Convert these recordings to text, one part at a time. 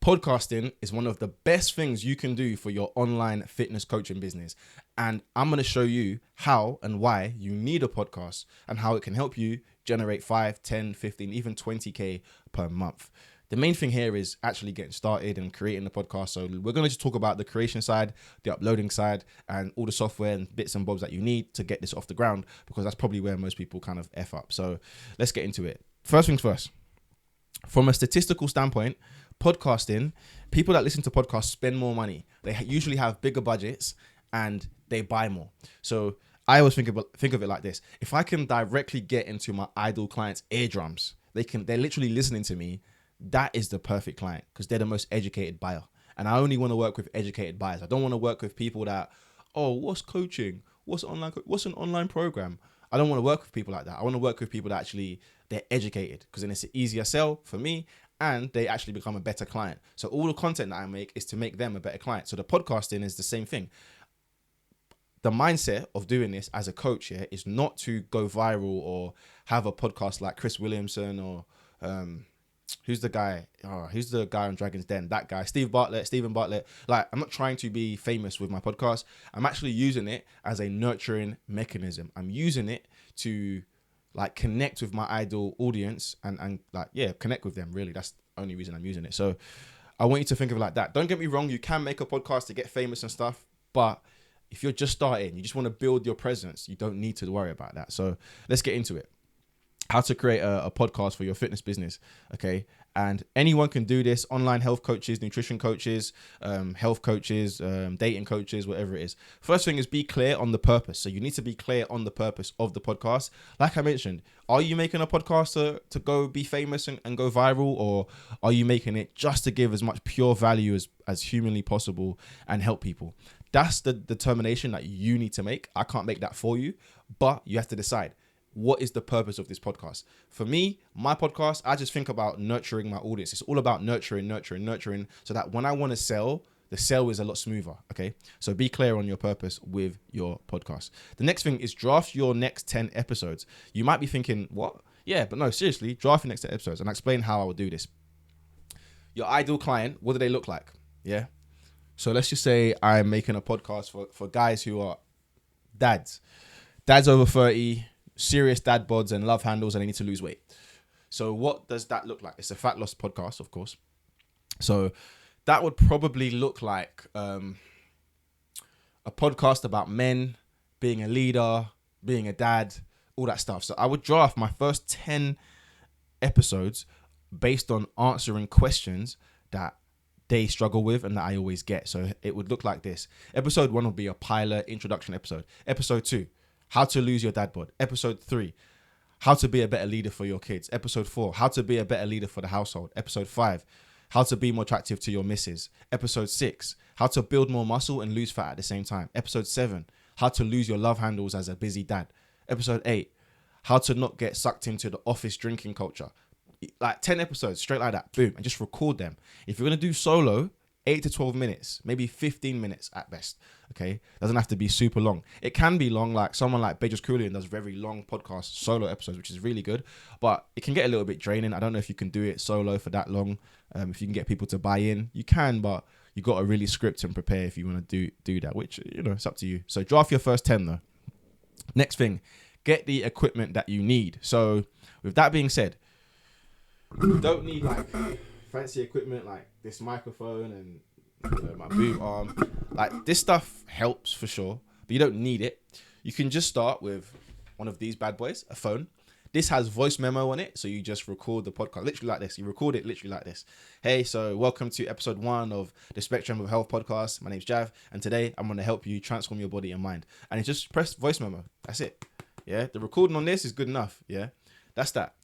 Podcasting is one of the best things you can do for your online fitness coaching business. And I'm going to show you how and why you need a podcast and how it can help you generate 5, 10, 15, even 20K per month. The main thing here is actually getting started and creating the podcast. So we're going to just talk about the creation side, the uploading side, and all the software and bits and bobs that you need to get this off the ground, because that's probably where most people kind of F up. So let's get into it. First things first, from a statistical standpoint, podcasting, people that listen to podcasts spend more money. They usually have bigger budgets and they buy more. So I always think of it like this. If I can directly get into my ideal clients' eardrums, they're literally listening to me. That is the perfect client, because they're the most educated buyer. And I only want to work with educated buyers. I don't want to work with people that, what's coaching? What's an online program? I don't want to work with people like that. I want to work with people that actually, they're educated, because then it's an easier sell for me and they actually become a better client. So all the content that I make is to make them a better client. So the podcasting is the same thing. The mindset of doing this as a coach here is not to go viral or have a podcast like Chris Williamson or, who's the guy on Dragon's Den? That guy, Stephen Bartlett. Like, I'm not trying to be famous with my podcast. I'm actually using it as a nurturing mechanism. I'm using it to like connect with my ideal audience and connect with them. Really, that's the only reason I'm using it. So I want you to think of it like that. Don't get me wrong. You can make a podcast to get famous and stuff, but if you're just starting, you just want to build your presence, you don't need to worry about that. So let's get into it. How to create a podcast for your fitness business, okay? And anyone can do this. Online health coaches, nutrition coaches, health coaches, dating coaches, whatever it is. First thing is be clear on the purpose. So you need to be clear on the purpose of the podcast. Like I mentioned, are you making a podcast to go be famous and go viral, or are you making it just to give as much pure value as humanly possible and help people? That's the determination that you need to make. I can't make that for you, but you have to decide. What is the purpose of this podcast? For me, my podcast, I just think about nurturing my audience. It's all about nurturing, so that when I want to sell, the sale is a lot smoother, okay? So be clear on your purpose with your podcast. The next thing is draft your next 10 episodes. You might be thinking, what? Yeah, but no, seriously, draft your next 10 episodes, and I'll explain how I will do this. Your ideal client, what do they look like? Yeah? So let's just say I'm making a podcast for guys who are dads over 30, serious dad bods and love handles, and they need to lose weight. So what does that look like? It's a fat loss podcast, of course. So that would probably look like a podcast about men, being a leader, being a dad, all that stuff. So I would draft my first 10 episodes based on answering questions that they struggle with and that I always get. So it would look like this. Episode 1 would be a pilot introduction episode. Episode 2, how to lose your dad bod. Episode 3, how to be a better leader for your kids. Episode 4, how to be a better leader for the household. Episode 5, how to be more attractive to your missus. Episode 6, how to build more muscle and lose fat at the same time. Episode 7, how to lose your love handles as a busy dad. Episode 8, how to not get sucked into the office drinking culture. Like 10 episodes straight like that, boom, and just record them. If you're going to do solo, 8 to 12 minutes, maybe 15 minutes at best, okay? Doesn't have to be super long. It can be long, like someone like Bejas Kulian does very long podcast solo episodes, which is really good, but it can get a little bit draining. I don't know if you can do it solo for that long. If you can get people to buy in, you can, but you got to really script and prepare if you want to do that, which, it's up to you. So draft your first 10 though. Next thing, get the equipment that you need. So with that being said, you don't need like fancy equipment like this microphone and my boom arm. Like, this stuff helps for sure, but you don't need it. You can just start with one of these bad boys, a phone. This has voice memo on it, so you just record the podcast literally like this. You record it literally like this. Hey, so welcome to episode 1 of the Spectrum of Health podcast. My name's Jav, and today I'm going to help you transform your body and mind. And it's just press voice memo. That's it. Yeah, the recording on this is good enough. Yeah, that's that.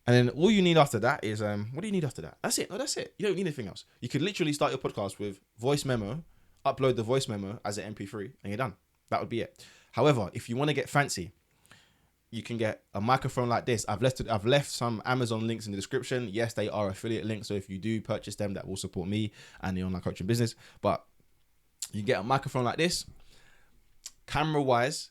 And then all you need after that is, what do you need after that? That's it. No, that's it. You don't need anything else. You could literally start your podcast with voice memo, upload the voice memo as an MP3, and you're done. That would be it. However, if you want to get fancy, you can get a microphone like this. I've left some Amazon links in the description. Yes, they are affiliate links. So if you do purchase them, that will support me and the online coaching business. But you get a microphone like this. Camera wise,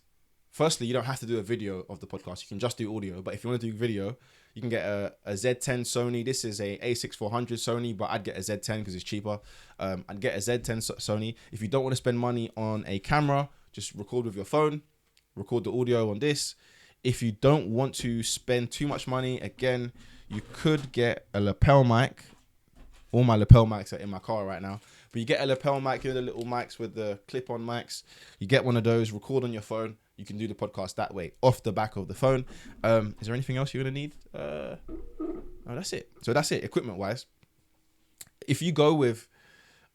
firstly, you don't have to do a video of the podcast. You can just do audio. But if you want to do video, You can get a Z10 Sony. This is a A6400 Sony, but I'd get a Z10 because it's cheaper. I'd get a Z10 Sony. If you don't want to spend money on a camera, just record with your phone, record the audio on this. If you don't want to spend too much money, again, you could get a lapel mic. All my lapel mics are in my car right now. But you get a lapel mic, you know, the little mics with the clip-on mics. You get one of those, record on your phone. You can do the podcast that way, off the back of the phone. Is there anything else you're going to need? No, that's it. So that's it, equipment-wise. If you go with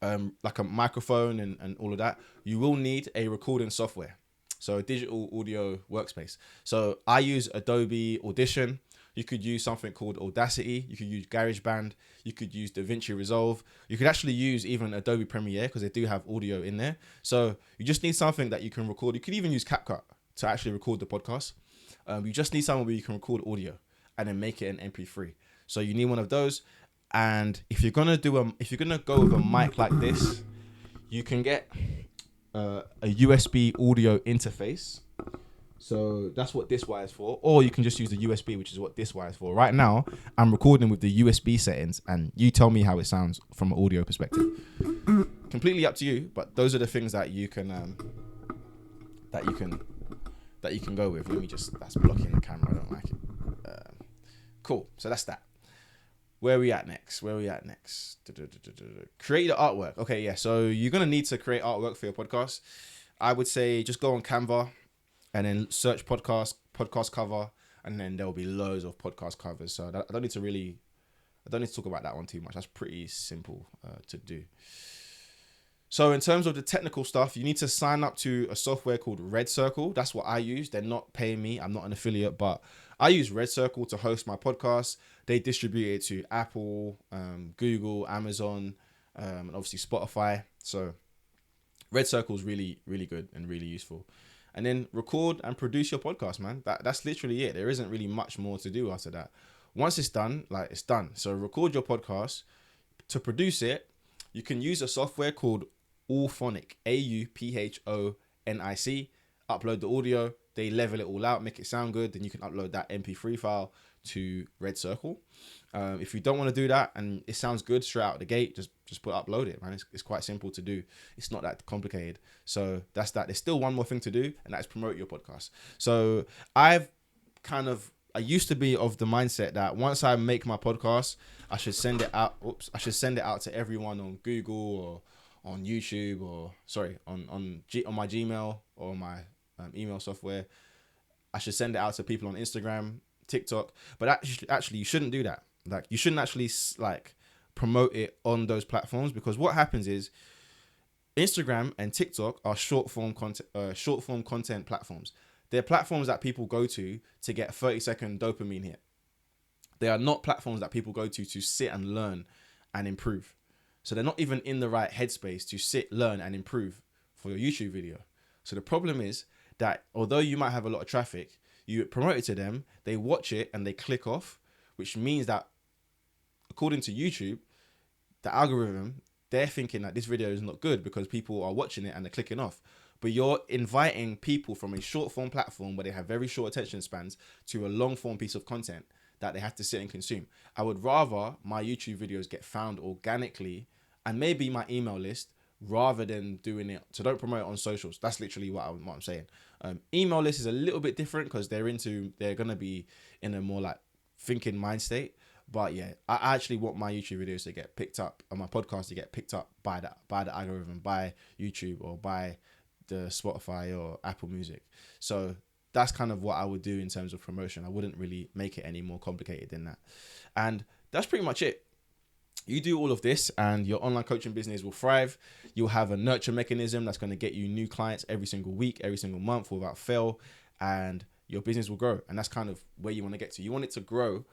like a microphone and all of that, you will need a recording software. So a digital audio workspace. So I use Adobe Audition. You could use something called Audacity. You could use GarageBand. You could use DaVinci Resolve. You could actually use even Adobe Premiere because they do have audio in there. So you just need something that you can record. You could even use CapCut to actually record the podcast. You just need somewhere where you can record audio and then make it an MP3. So you need one of those. And if you're gonna go with a mic like this, you can get a USB audio interface. So that's what this wire is for, or you can just use the USB, which is what this wire is for. Right now, I'm recording with the USB settings, and you tell me how it sounds from an audio perspective. Completely up to you, but those are the things that you can go with. Let me that's blocking the camera. I don't like it. Cool. So that's that. Where are we at next? Create the artwork. Okay, yeah. So you're gonna need to create artwork for your podcast. I would say just go on Canva and then search podcast cover, and then there'll be loads of podcast covers. So I don't need to talk about that one too much. That's pretty simple to do. So in terms of the technical stuff, you need to sign up to a software called Red Circle. That's what I use. They're not paying me. I'm not an affiliate, but I use Red Circle to host my podcast. They distribute it to Apple, Google, Amazon, and obviously Spotify. So Red Circle is really, really good and really useful. And then record and produce your podcast, man. That's literally it. There isn't really much more to do after that. Once it's done, it's done. So record your podcast. To produce it, you can use a software called Auphonic, AUPHONIC. Upload the audio. They level it all out, make it sound good. Then you can upload that MP3 file to Red Circle. If you don't want to do that and it sounds good straight out the gate, just upload it, man. It's quite simple to do. It's not that complicated. So that's that. There's still one more thing to do, and that's promote your podcast. So I used to be of the mindset that once I make my podcast, I should send it out. I should send it out to everyone on Google or on YouTube or on my Gmail or my email software. I should send it out to people on Instagram, TikTok, but actually you shouldn't do that. Like, you shouldn't actually promote it on those platforms, because what happens is Instagram and TikTok are short form content platforms. They're platforms that people go to get a 30-second dopamine hit. They are not platforms that people go to sit and learn and improve. So they're not even in the right headspace to sit, learn, and improve for your YouTube video. So the problem is that although you might have a lot of traffic, you promote it to them, they watch it and they click off, which means that according to YouTube, the algorithm, they're thinking that this video is not good because people are watching it and they're clicking off. But you're inviting people from a short form platform where they have very short attention spans to a long form piece of content that they have to sit and consume. I would rather my YouTube videos get found organically and maybe my email list, rather than doing it. So don't promote it on socials. That's literally what I'm saying. Email list is a little bit different because they're going to be in a more thinking mind state. But yeah, I actually want my YouTube videos to get picked up and my podcast to get picked up by the algorithm, by YouTube or by the Spotify or Apple Music. So that's kind of what I would do in terms of promotion. I wouldn't really make it any more complicated than that. And that's pretty much it. You do all of this and your online coaching business will thrive. You'll have a nurture mechanism that's going to get you new clients every single week, every single month without fail, and your business will grow. And that's kind of where you want to get to. You want it to grow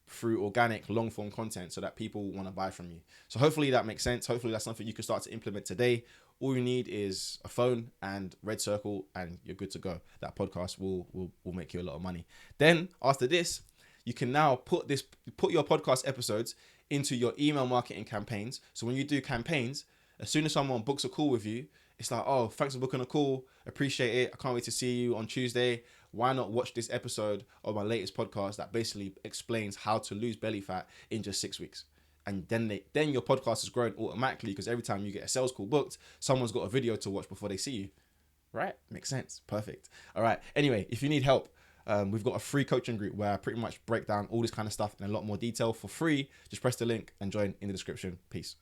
through organic long form content so that people want to buy from you. So hopefully that makes sense. Hopefully that's something you can start to implement today. All you need is a phone and Red Circle and you're good to go. That podcast will make you a lot of money. Then after this, you can now put your podcast episodes into your email marketing campaigns. So when you do campaigns, as soon as someone books a call with you, it's like, oh, thanks for booking a call. Appreciate it. I can't wait to see you on Tuesday. Why not watch this episode of my latest podcast that basically explains how to lose belly fat in just 6 weeks? And then your podcast is growing automatically, because every time you get a sales call booked, someone's got a video to watch before they see you. Right? Makes sense. Perfect. All right. Anyway, if you need help, we've got a free coaching group where I pretty much break down all this kind of stuff in a lot more detail for free. Just press the link and join in the description. Peace.